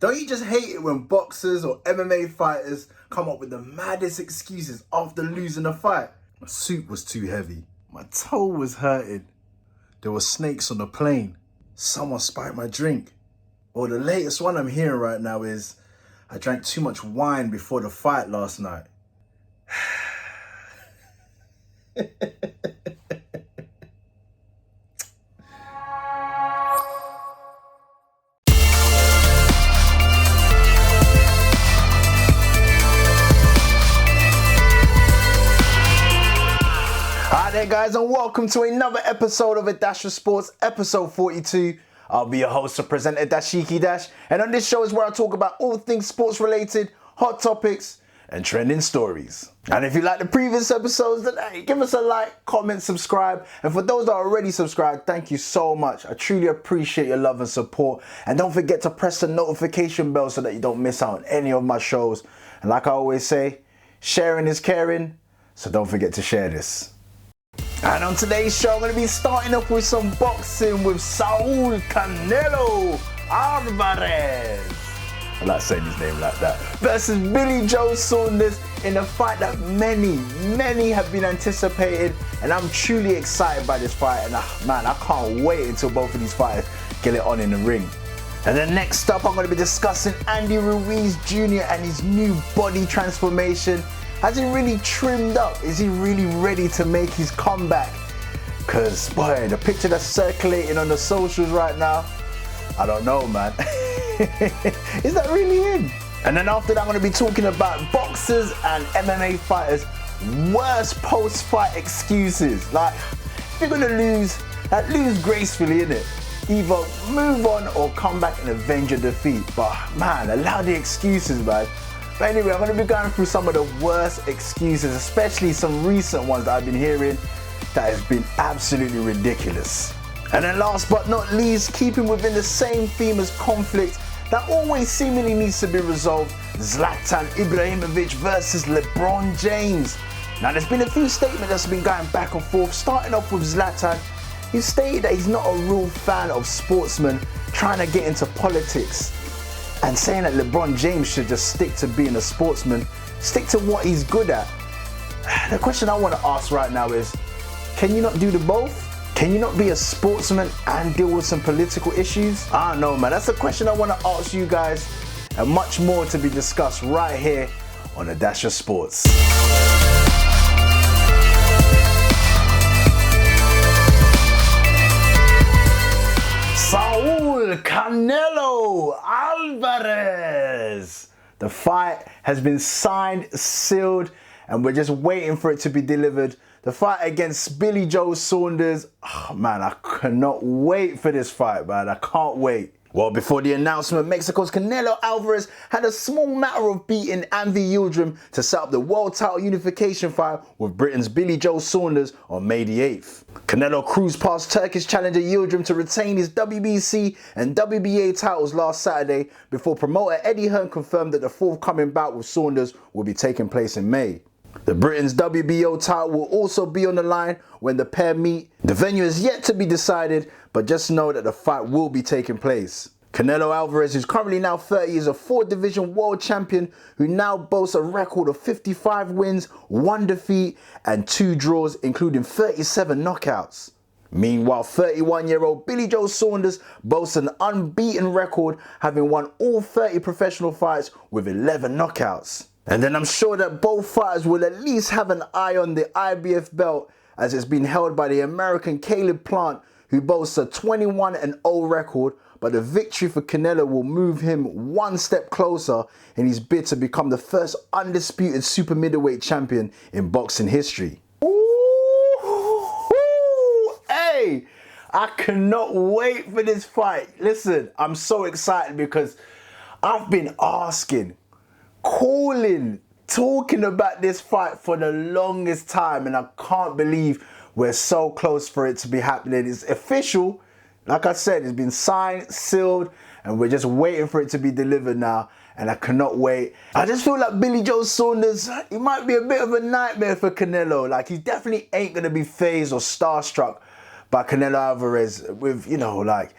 Don't you just hate it when boxers or MMA fighters come up with the maddest excuses after losing a fight? My suit was too heavy. My toe was hurting. There were snakes on the plane. Someone spiked my drink. Or the latest one I'm hearing right now is, I drank too much wine before the fight last night. Hi there guys, and welcome to another episode of A Dash of Sports, episode 42. I'll be your host and presenter, Dashiki Dash, and on this show is where I talk about all things sports related, hot topics, and trending stories. And if you like the previous episodes, then hey, give us a like, comment, subscribe. And for those that are already subscribed, thank you so much. I truly appreciate your love and support. And don't forget to press the notification bell so that you don't miss out on any of my shows. And like I always say, sharing is caring, so don't forget to share this. And on today's show, I'm going to be starting off with some boxing with Canelo Alvarez. I like saying his name like that. Versus Billy Joe Saunders in a fight that many have been anticipated. And I'm truly excited by this fight. And man, I can't wait until both of these fighters get it on in the ring. And then next up, I'm going to be discussing Andy Ruiz Jr. and his new body transformation. Has he really trimmed up? Is he really ready to make his comeback? Because, boy, the picture that's circulating on the socials right now, I don't know, man. Is that really him? And then after that, I'm going to be talking about boxers and MMA fighters' worst post-fight excuses. Like, if you're going to lose, lose gracefully, innit? Either move on or come back and avenge your defeat. But, man, allow the excuses, man. But anyway, I'm going to be going through some of the worst excuses, especially some recent ones that I've been hearing that has been absolutely ridiculous. And then last but not least, keeping within the same theme as conflict that always seemingly needs to be resolved, Zlatan Ibrahimovic versus Lebron James. Now there's been a few statements that's been going back and forth, starting off with Zlatan. He stated that he's not a real fan of sportsmen trying to get into politics, and saying that LeBron James should just stick to being a sportsman, stick to what he's good at. The question I want to ask right now is, can you not do the both? Can you not be a sportsman and deal with some political issues? I don't know, man. That's the question I want to ask you guys, and much more to be discussed right here on A Dash of Sports. Canelo Alvarez. The fight has been signed, sealed, and we're just waiting for it to be delivered. The fight against Billy Joe Saunders. Oh, man, I cannot wait for this fight, man. I can't wait. Well, before the announcement, Mexico's Canelo Alvarez had a small matter of beating Andy Yildirim to set up the world title unification fight with Britain's Billy Joe Saunders on May the 8th. Canelo cruised past Turkish challenger Yildirim to retain his WBC and WBA titles last Saturday before promoter Eddie Hearn confirmed that the forthcoming bout with Saunders will be taking place in May. The Britain's WBO title will also be on the line when the pair meet. The venue is yet to be decided, but just know that the fight will be taking place. Canelo Alvarez, who's currently now 30, is a 4-division world champion who now boasts a record of 55 wins, 1 defeat, and 2 draws, including 37 knockouts. Meanwhile, 31-year-old Billy Joe Saunders boasts an unbeaten record, having won all 30 professional fights with 11 knockouts. And then I'm sure that both fighters will at least have an eye on the IBF belt, as it's been held by the American Caleb Plant, who boasts a 21-0 record, but the victory for Canelo will move him one step closer in his bid to become the first undisputed super middleweight champion in boxing history. Ooh, hey, I cannot wait for this fight. Listen, I'm so excited because I've been asking, calling, talking about this fight for the longest time, and I can't believe we're so close for it to be happening. It's official. Like I said, it's been signed, sealed, and we're just waiting for it to be delivered now, and I cannot wait. I just feel like Billy Joe Saunders, he might be a bit of a nightmare for Canelo. Like, he definitely ain't going to be fazed or starstruck by Canelo Alvarez with, you know, like,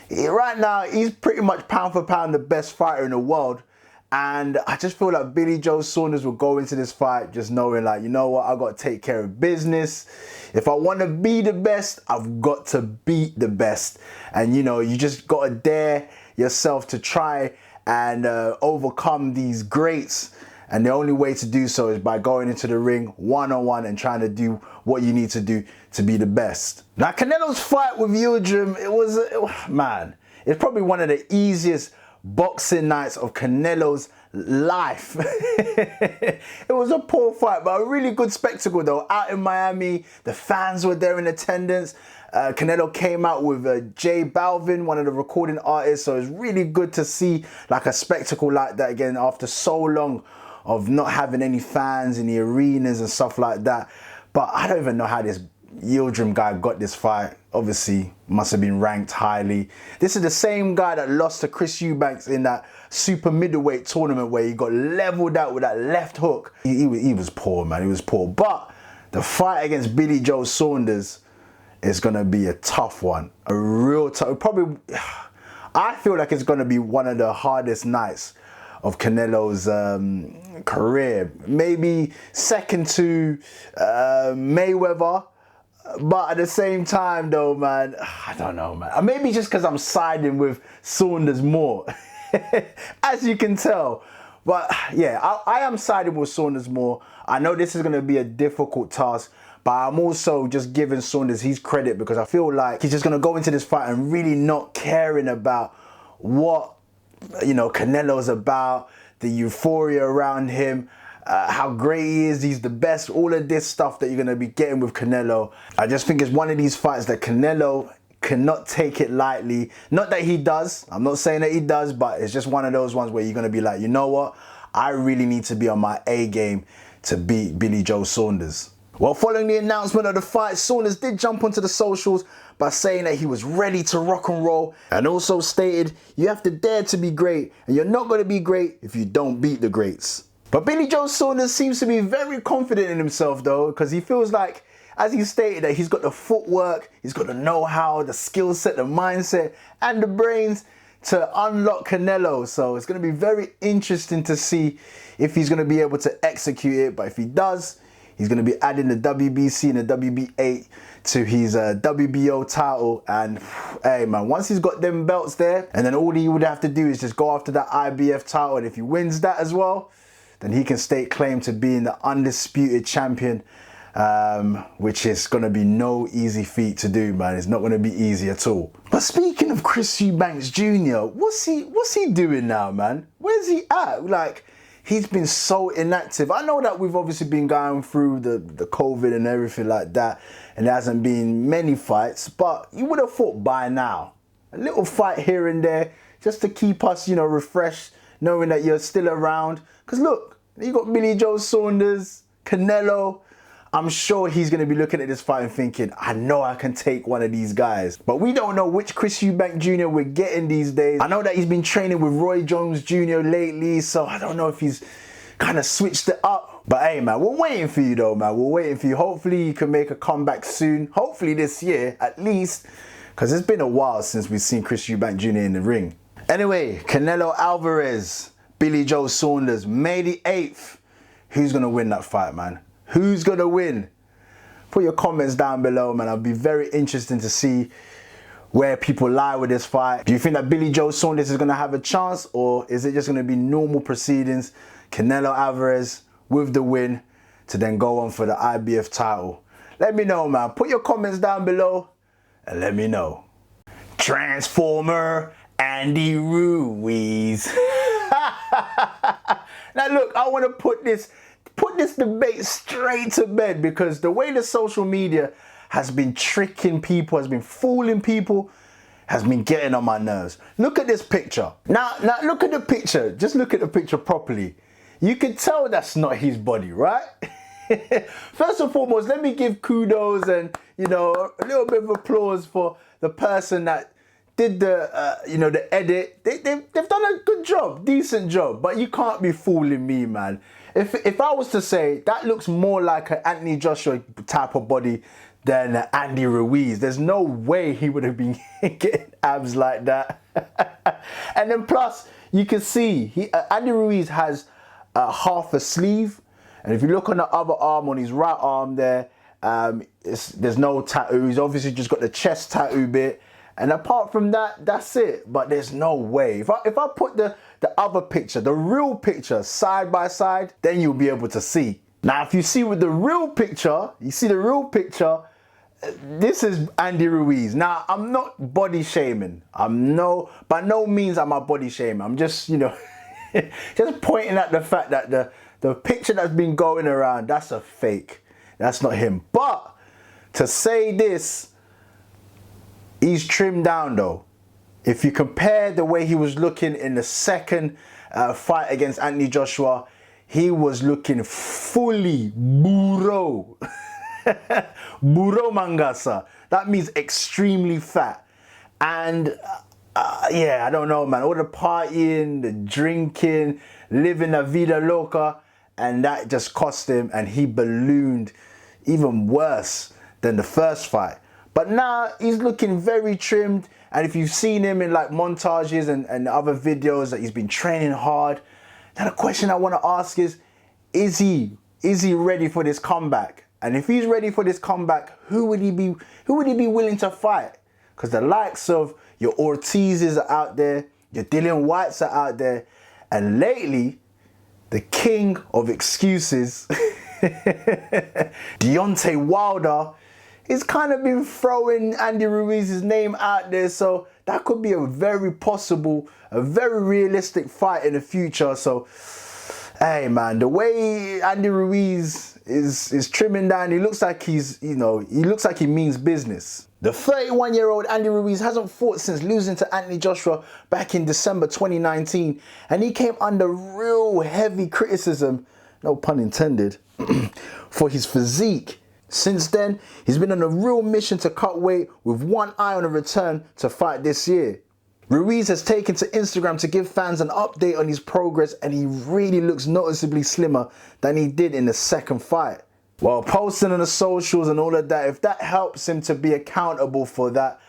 right now, he's pretty much pound for pound the best fighter in the world. And I just feel like Billy Joe Saunders will go into this fight just knowing like, you know what, I got to take care of business. If I want to be the best, I've got to beat the best. And you know, you just got to dare yourself to try and overcome these greats. And the only way to do so is by going into the ring one-on-one and trying to do what you need to do to be the best. Now, Canelo's fight with Yildirim, man, it's probably one of the easiest boxing nights of Canelo's life. It was a poor fight, but a really good spectacle though. Out in Miami, the fans were there in attendance. Canelo came out with J Balvin, one of the recording artists, so it's really good to see like a spectacle like that again after so long of not having any fans in the arenas and stuff like that. But I don't even know how this Yildirim guy got this fight. Obviously must have been ranked highly. This is the same guy that lost to Chris Eubanks in that super middleweight tournament where he got leveled out with that left hook. He was poor, man, he was poor. But the fight against Billy Joe Saunders is gonna be a tough one, a real tough, probably, I feel like it's gonna be one of the hardest nights of Canelo's career. Maybe second to Mayweather. But at the same time though, man, I don't know, man. Maybe just because I'm siding with Saunders more, as you can tell. But yeah, I am siding with Saunders more. I know this is going to be a difficult task, but I'm also just giving Saunders his credit because I feel like he's just going to go into this fight and really not caring about what, you know, Canelo's about, the euphoria around him. How great he is, he's the best, all of this stuff that you're going to be getting with Canelo. I just think it's one of these fights that Canelo cannot take it lightly. Not that he does, I'm not saying that he does, but it's just one of those ones where you're going to be like, you know what, I really need to be on my A game to beat Billy Joe Saunders. Well, following the announcement of the fight, Saunders did jump onto the socials by saying that he was ready to rock and roll, and also stated, you have to dare to be great, and you're not going to be great if you don't beat the greats. But Billy Joe Saunders seems to be very confident in himself though, because he feels like, as he stated, that he's got the footwork, he's got the know-how, the skill set, the mindset, and the brains to unlock Canelo. So it's going to be very interesting to see if he's going to be able to execute it. But if he does, he's going to be adding the WBC and the WB8 to his WBO title. And hey man, once he's got them belts there, and then all he would have to do is just go after that IBF title. And if he wins that as well, then he can stake claim to being the undisputed champion, which is going to be no easy feat to do, man. It's not going to be easy at all. But speaking of Chris Eubanks Jr., what's he doing now, man? Where's he at? Like, he's been so inactive. I know that we've obviously been going through the COVID and everything like that, and there hasn't been many fights, but you would have thought by now, a little fight here and there, just to keep us, you know, refreshed, knowing that you're still around. Because look, you got Billy Joe Saunders, Canelo. I'm sure he's going to be looking at this fight and thinking, I know I can take one of these guys. But we don't know which Chris Eubanks Jr. we're getting these days. I know that he's been training with Roy Jones Jr. lately, so I don't know if he's kind of switched it up. But hey man, we're waiting for you though, man. We're waiting for you. Hopefully you can make a comeback soon. Hopefully this year, at least. Because it's been a while since we've seen Chris Eubanks Jr. in the ring. Anyway, Canelo Alvarez, Billy Joe Saunders, May the 8th. Who's going to win that fight, man? Who's going to win? Put your comments down below, man. I'll be very interested to see where people lie with this fight. Do you think that Billy Joe Saunders is going to have a chance, or is it just going to be normal proceedings? Canelo Alvarez with the win to then go on for the IBF title. Let me know, man. Put your comments down below and let me know. Transformer Andy Ruiz. Now look, I want to put this debate straight to bed, because the way the social media has been tricking people, has been fooling people, has been getting on my nerves. Look at this picture. Now look at the picture. Just look at the picture properly. You can tell that's not his body, right? First and foremost, let me give kudos and, you know, a little bit of applause for the person that did the, you know, the edit. They've done a good job, decent job, but you can't be fooling me, man. If I was to say, that looks more like an Anthony Joshua type of body than Andy Ruiz. There's no way he would have been getting abs like that. And then plus, you can see Andy Ruiz has half a sleeve. And if you look on the other arm, on his right arm there, there's no tattoo. He's obviously just got the chest tattoo bit. And apart from that, that's it. But there's no way. If I put the other picture, the real picture, side by side, then you'll be able to see. Now, if you see with the real picture, this is Andy Ruiz. Now, I'm not body shaming. By no means am I body shaming. I'm just, just pointing at the fact that the picture that's been going around, that's a fake. That's not him. But to say this, he's trimmed down though. If you compare the way he was looking in the second fight against Anthony Joshua, he was looking fully burro. Burro mangasa. That means extremely fat. And yeah, I don't know, man. All the partying, the drinking, living la vida loca, and that just cost him, and he ballooned even worse than the first fight. But now he's looking very trimmed, and if you've seen him in like montages and other videos that he's been training hard, now the question I want to ask is he ready for this comeback? And if he's ready for this comeback, who would he be willing to fight? Because the likes of your Ortizes are out there, your Dillian Whites are out there, and lately, the king of excuses, Deontay Wilder, he's kind of been throwing Andy Ruiz's name out there, so that could be a very possible, a very realistic fight in the future. So, hey man, the way Andy Ruiz is trimming down, he looks like he looks like he means business. The 31-year-old Andy Ruiz hasn't fought since losing to Anthony Joshua back in December 2019, and he came under real heavy criticism, no pun intended, for his physique. Since then, he's been on a real mission to cut weight with one eye on a return to fight this year. Ruiz has taken to Instagram to give fans an update on his progress, and he really looks noticeably slimmer than he did in the second fight. Well, posting on the socials and all of that, if that helps him to be accountable for that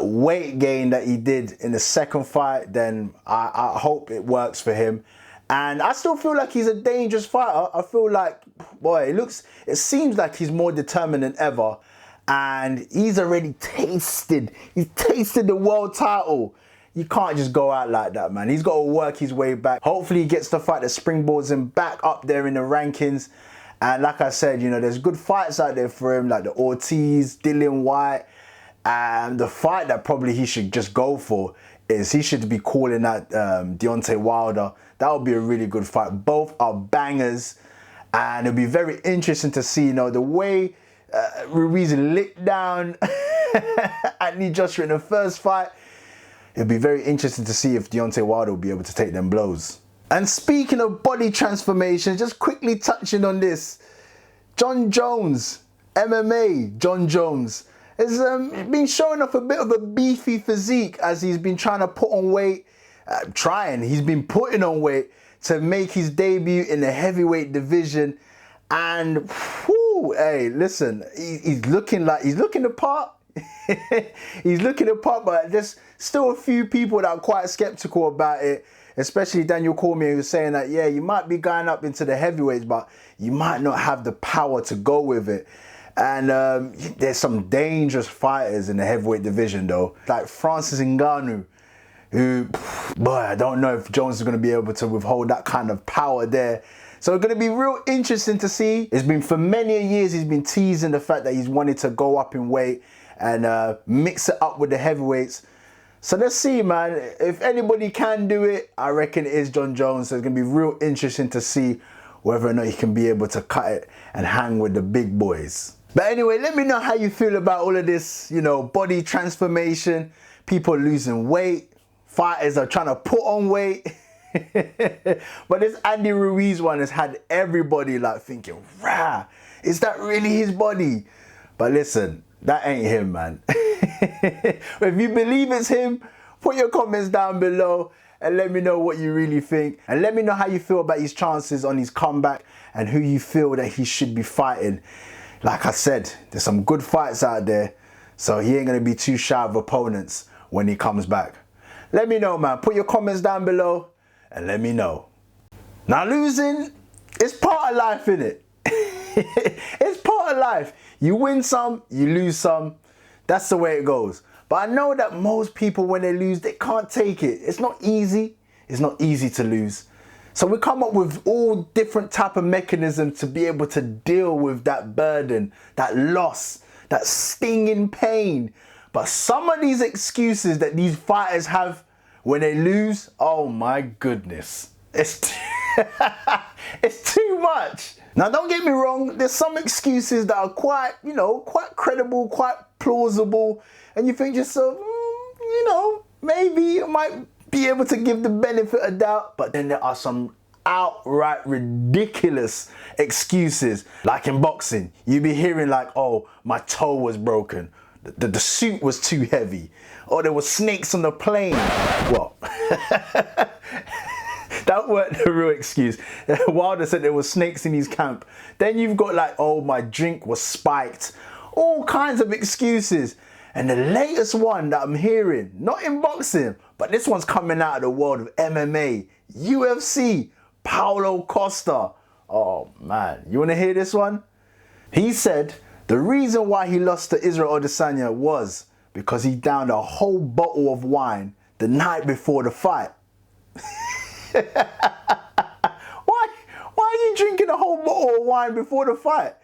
weight gain that he did in the second fight, then I hope it works for him. And I still feel like he's a dangerous fighter. I feel like, boy, it seems like he's more determined than ever. And he's already tasted the world title. You can't just go out like that, man. He's got to work his way back. Hopefully he gets the fight that springboards him back up there in the rankings. And like I said, there's good fights out there for him, like the Ortiz, Dillian White. And the fight that probably he should just go for is he should be calling out Deontay Wilder. That would be a really good fight. Both are bangers. And it'll be very interesting to see, the way Ruiz licked down Anthony Joshua in the first fight. It'll be very interesting to see if Deontay Wilder will be able to take them blows. And speaking of body transformation, just quickly touching on this, Jon Jones, MMA Jon Jones, has been showing off a bit of a beefy physique as he's been trying to put on weight, he's been putting on weight to make his debut in the heavyweight division. And whew, hey, listen, he's looking the part. He's looking the part, but there's still a few people that are quite skeptical about it. Especially Daniel Cormier, who's saying that, yeah, you might be going up into the heavyweights, but you might not have the power to go with it. And there's some dangerous fighters in the heavyweight division, though. Like Francis Ngannou, who, boy, I don't know if Jones is going to be able to withhold that kind of power there. So it's going to be real interesting to see. It's been for many years, he's been teasing the fact that he's wanted to go up in weight and mix it up with the heavyweights. So let's see, man. If anybody can do it, I reckon it is Jon Jones. So it's going to be real interesting to see whether or not he can be able to cut it and hang with the big boys. But anyway, let me know how you feel about all of this, body transformation, people losing weight, fighters are trying to put on weight. But this Andy Ruiz one has had everybody like thinking, rah, is that really his body? But listen, that ain't him, man. If you believe it's him, put your comments down below and let me know what you really think. And let me know how you feel about his chances on his comeback and who you feel that he should be fighting. like I said, there's some good fights out there, so he ain't going to be too shy of opponents when he comes back. Let me know, man. Put your comments down below and let me know. Now, losing is part of life, innit? It's part of life. You win some, you lose some. That's the way it goes. But I know that most people, when they lose, they can't take it. It's not easy. It's not easy to lose. So we come up with all different type of mechanisms to be able to deal with that burden, that loss, that stinging pain. But some of these excuses that these fighters have when they lose, oh my goodness. It's too much. Now, don't get me wrong, there's some excuses that are quite, quite credible, quite plausible. And you think to yourself, maybe you might be able to give the benefit of doubt. But then there are some outright ridiculous excuses. Like in boxing, you be hearing like, oh, my toe was broken. The suit was too heavy. Or there were snakes on the plane. Well, that weren't the real excuse. Wilder said there were snakes in his camp. Then you've got like, oh, my drink was spiked. All kinds of excuses. And the latest one that I'm hearing, not in boxing, but this one's coming out of the world of MMA, UFC, Paulo Costa. Oh man, you want to hear this one? He said the reason why he lost to Israel Adesanya was because he downed a whole bottle of wine the night before the fight. Why are you drinking a whole bottle of wine before the fight?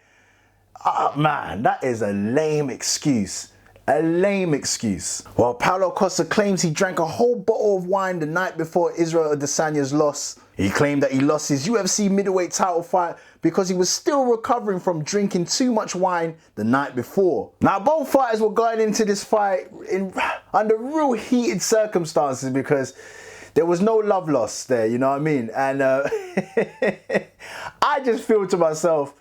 Man, that is a lame excuse. A lame excuse. Well, Paulo Costa claims he drank a whole bottle of wine the night before Israel Adesanya's loss. He claimed that he lost his UFC middleweight title fight because he was still recovering from drinking too much wine the night before. Now, both fighters were going into this fight under real heated circumstances because there was no love lost there, you know what I mean? And I just feel to myself,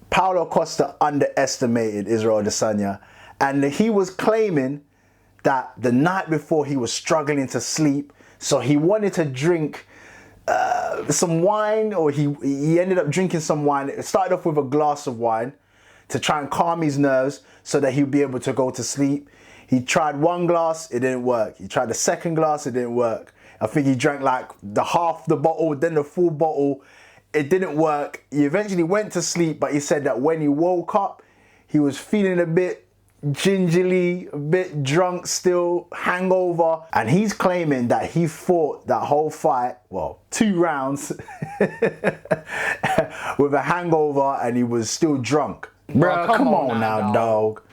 Paulo Costa underestimated Israel Adesanya. And he was claiming that the night before he was struggling to sleep, so he wanted to drink some wine, or he ended up drinking some wine. It started off with a glass of wine to try and calm his nerves so that he'd be able to go to sleep. He tried one glass, it didn't work. He tried the second glass, it didn't work. I think he drank like half the bottle, then the full bottle. It didn't work. He eventually went to sleep, but he said that when he woke up, he was feeling a bit gingerly, a bit drunk still, hangover. And he's claiming that he fought that whole fight, well, 2 rounds, with a hangover and he was still drunk. Bro, come on now, dog.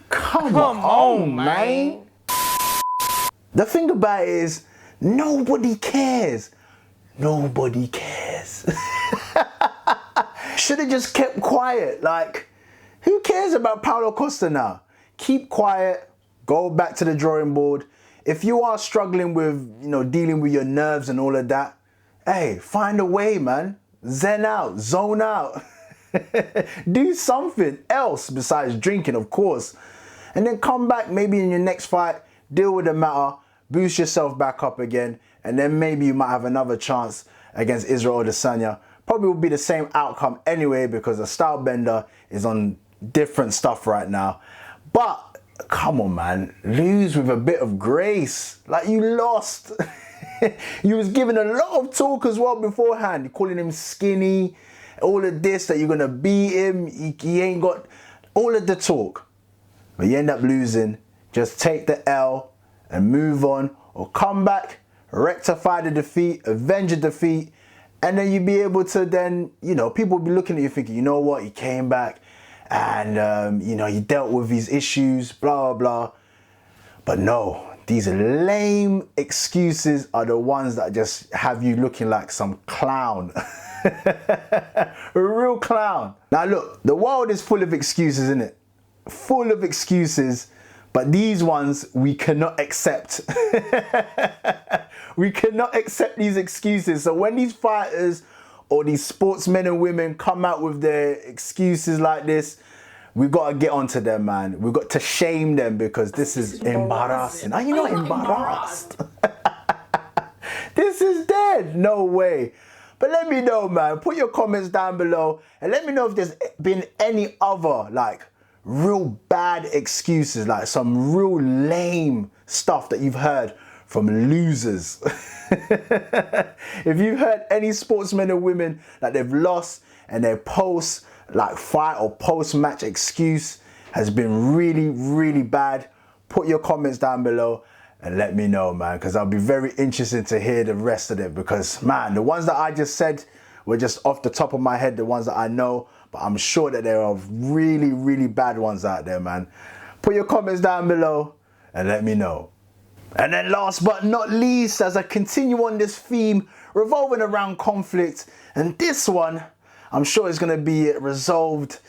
Come on, man. The thing about it is, nobody cares. Nobody cares. Should have just kept quiet. Like, who cares about Paulo Costa now? Keep quiet, go back to the drawing board. If you are struggling with, dealing with your nerves and all of that, hey, find a way, man. Zen out, zone out. Do something else besides drinking, of course. And then come back maybe in your next fight, deal with the matter, boost yourself back up again, and then maybe you might have another chance against Israel Adesanya. Probably will be the same outcome anyway because the style bender is on different stuff right now. But come on, man, lose with a bit of grace. Like, you lost. You was given a lot of talk as well beforehand. You're calling him skinny, all of this, that you're gonna beat him. He ain't got all of the talk. But you end up losing. Just take the L and move on, or come back, rectify the defeat, avenge the defeat, and then you'll be able to then, people will be looking at you thinking, you know what, he came back and, he dealt with these issues, blah, blah, blah. But no, these lame excuses are the ones that just have you looking like some clown. A real clown. Now look, the world is full of excuses, isn't it? Full of excuses, but these ones we cannot accept. We cannot accept these excuses. So when these fighters or these sportsmen and women come out with their excuses like this, we've got to get onto them, man. We've got to shame them because this is embarrassing. Are you not embarrassed? This is dead. No way. But let me know, man. Put your comments down below and let me know if there's been any other like real bad excuses, like some real lame stuff that you've heard from losers. If you've heard any sportsmen or women that they've lost and their post like fight or post match excuse has been really, really bad, put your comments down below and let me know, man, because I'll be very interested to hear the rest of it, because man, the ones that I just said were just off the top of my head, the ones that I know, but I'm sure that there are really, really bad ones out there, man. Put your comments down below and let me know. And then last but not least, as I continue on this theme revolving around conflict, and this one, I'm sure it's going to be resolved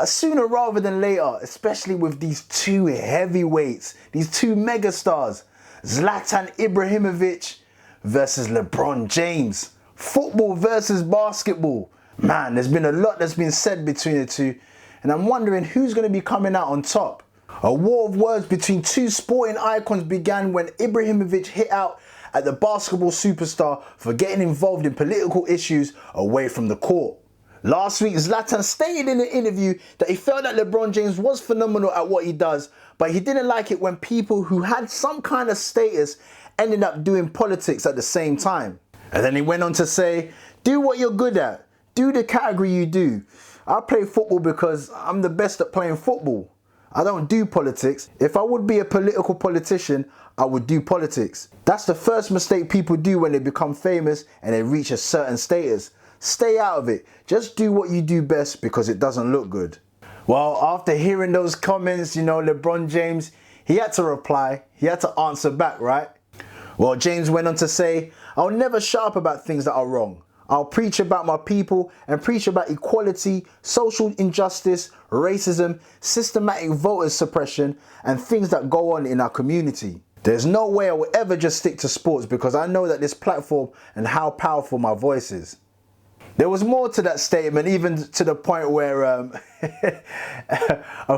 sooner rather than later, especially with these two heavyweights, these two megastars, Zlatan Ibrahimovic versus LeBron James. Football versus basketball. Man, there's been a lot that's been said between the two, and I'm wondering who's going to be coming out on top. A war of words between two sporting icons began when Ibrahimovic hit out at the basketball superstar for getting involved in political issues away from the court. Last week, Zlatan stated in an interview that he felt that LeBron James was phenomenal at what he does, but he didn't like it when people who had some kind of status ended up doing politics at the same time. And then he went on to say, do what you're good at. Do the category you do. I play football because I'm the best at playing football. I don't do politics. If I would be a political politician, I would do politics. That's the first mistake people do when they become famous and they reach a certain status. Stay out of it. Just do what you do best because it doesn't look good. Well, after hearing those comments, you know, LeBron James, he had to reply. He had to answer back, right? Well, James went on to say, I'll never shut up about things that are wrong. I'll preach about my people and preach about equality, social injustice, racism, systematic voter suppression, and things that go on in our community. There's no way I will ever just stick to sports because I know that this platform and how powerful my voice is. There was more to that statement, even to the point where a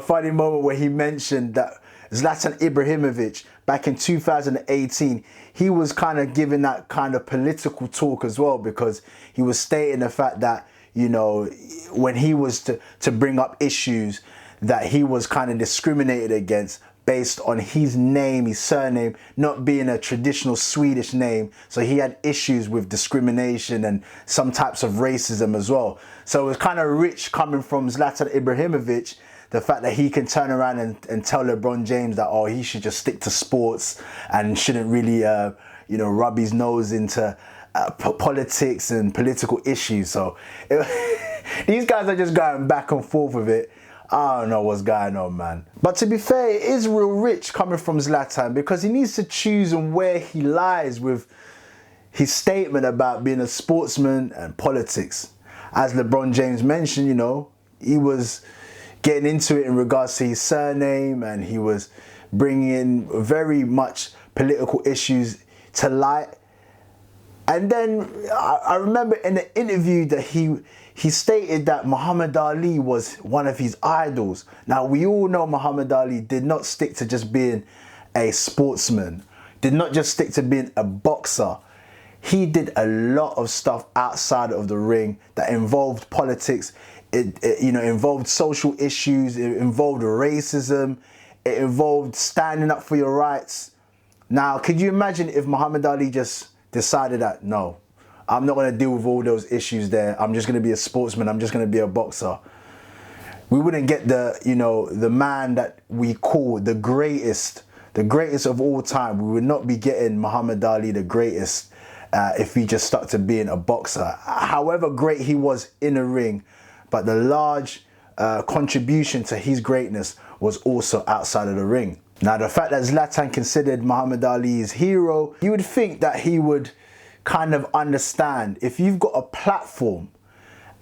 funny moment where he mentioned that Zlatan Ibrahimovic back in 2018, he was kind of giving that kind of political talk as well, because he was stating the fact that, you know, when he was to bring up issues that he was kind of discriminated against based on his name, his surname, not being a traditional Swedish name. So he had issues with discrimination and some types of racism as well. So it was kind of rich coming from Zlatan Ibrahimovic, the fact that he can turn around and tell LeBron James that, oh, he should just stick to sports and shouldn't really, you know, rub his nose into politics and political issues. So these guys are just going back and forth with it. I don't know what's going on, man. But to be fair, it is real rich coming from Zlatan, because he needs to choose on where he lies with his statement about being a sportsman and politics. As LeBron James mentioned, you know, he was getting into it in regards to his surname, and he was bringing in very much political issues to light. And then I remember in the interview that he stated that Muhammad Ali was one of his idols. Now, we all know Muhammad Ali did not stick to just being a sportsman, did not just stick to being a boxer. He did a lot of stuff outside of the ring that involved politics. It you know, involved social issues. It involved racism. It involved standing up for your rights. Now, could you imagine if Muhammad Ali just decided that, no, I'm not going to deal with all those issues there. I'm just going to be a sportsman. I'm just going to be a boxer. We wouldn't get the, you know, the man that we call the greatest of all time. We would not be getting Muhammad Ali, the greatest, if he just stuck to being a boxer. However great he was in the ring, but the large contribution to his greatness was also outside of the ring. Now, the fact that Zlatan considered Muhammad Ali his hero, you would think that he would kind of understand, if you've got a platform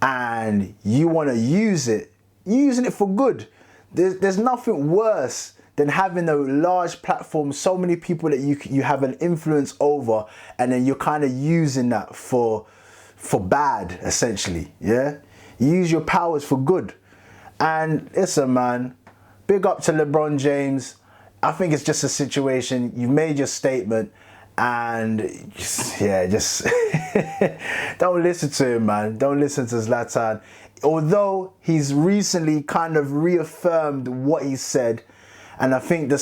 and you want to use it, you're using it for good. There's nothing worse than having a large platform, so many people that you have an influence over, and then you're kind of using that for bad, essentially, yeah? You use your powers for good. And listen, man, big up to LeBron James. I think it's just a situation. You've made your statement, And just don't listen to him, man. Don't listen to Zlatan. Although he's recently kind of reaffirmed what he said, and I think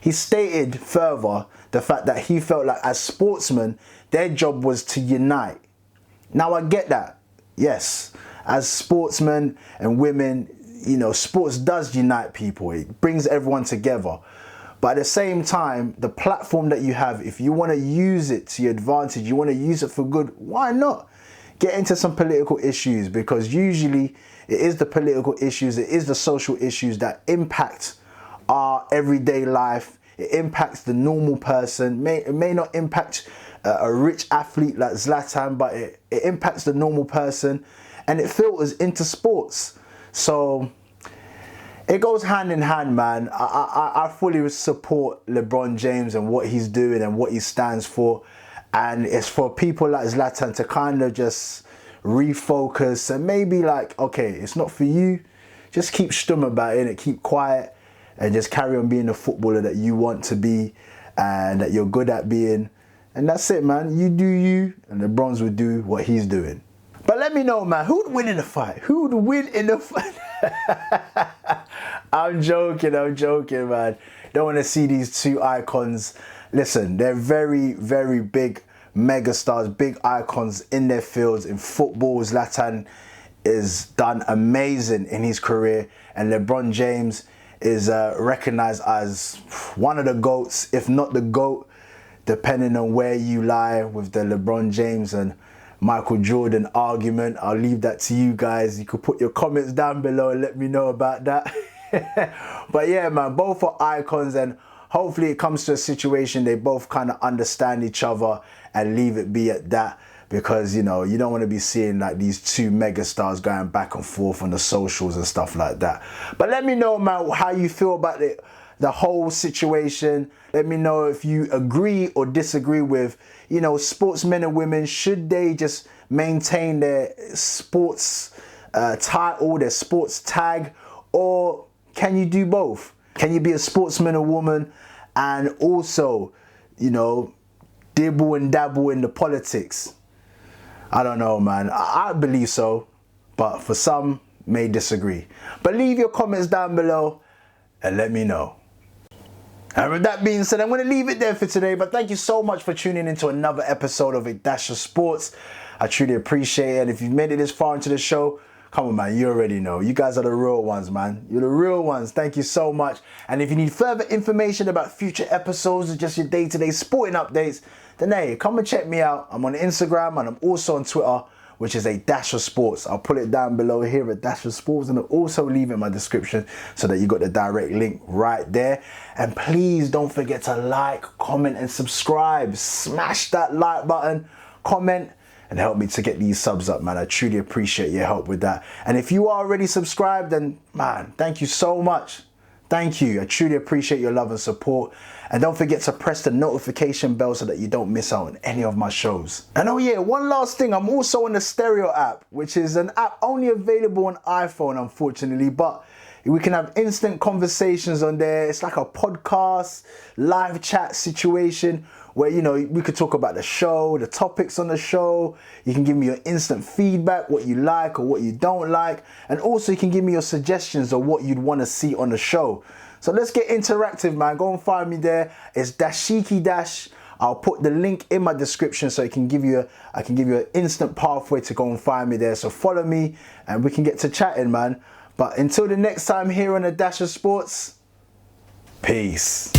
he stated further the fact that he felt like as sportsmen, their job was to unite. Now I get that. Yes, as sportsmen and women, you know, sports does unite people. It brings everyone together. But at the same time, the platform that you have, if you want to use it to your advantage, you want to use it for good, why not? Get into some political issues, because usually it is the political issues, it is the social issues that impact our everyday life. It impacts the normal person. It may not impact a rich athlete like Zlatan, but it impacts the normal person, and it filters into sports. So it goes hand in hand, man. I fully support LeBron James and what he's doing and what he stands for. And it's for people like Zlatan to kind of just refocus and maybe like, okay, it's not for you. Just keep stum about it, keep quiet, and just carry on being the footballer that you want to be and that you're good at being. And that's it, man. You do you, and LeBron's will do what he's doing. But let me know, man, who would win in the fight? Who would win in the fight? I'm joking, man. Don't want to see these two icons. Listen, they're very, very big megastars, big icons in their fields. In football, Zlatan is done amazing in his career, and LeBron James is recognized as one of the GOATs, if not the GOAT, depending on where you lie with the LeBron James and Michael Jordan argument. I'll leave that to you guys. You could put your comments down below and let me know about that. But yeah, man, both are icons, and hopefully it comes to a situation they both kind of understand each other and leave it be at that, because, you know, you don't want to be seeing like these two megastars going back and forth on the socials and stuff like that. But let me know, man, how you feel about the whole situation. Let me know if you agree or disagree with, you know, sportsmen and women. Should they just maintain their sports title, their sports tag, or can you do both? Can you be a sportsman or woman and also, you know, dibble and dabble in the politics? I don't know, man. I believe so, but for some may disagree. But leave your comments down below and let me know. And with that being said, I'm going to leave it there for today. But thank you so much for tuning into another episode of A Dash of Sports. I truly appreciate it. And if you've made it this far into the show, come on, man, you already know. You guys are the real ones, man. You're the real ones. Thank you so much. And if you need further information about future episodes or just your day-to-day sporting updates, then hey, come and check me out. I'm on Instagram and I'm also on Twitter, which is A Dash of Sports. I'll put it down below here at Dash of Sports, and I'll also leave it in my description so that you got the direct link right there. And please don't forget to like, comment, and subscribe. Smash that like button, comment, and help me to get these subs up, man. I truly appreciate your help with that. And if you are already subscribed, then man, thank you so much. Thank you. I truly appreciate your love and support. And don't forget to press the notification bell so that you don't miss out on any of my shows. And oh yeah, one last thing. I'm also on the Stereo app, which is an app only available on iPhone, unfortunately. But we can have instant conversations on there. It's like a podcast, live chat situation where, you know, we could talk about the show, the topics on the show. You can give me your instant feedback, what you like or what you don't like. And also you can give me your suggestions of what you'd want to see on the show. So let's get interactive, man. Go and find me there. It's Dashiki Dash. I'll put the link in my description so I can give you an instant pathway to go and find me there. So follow me and we can get to chatting, man. But until the next time here on A Dash of Sports, peace.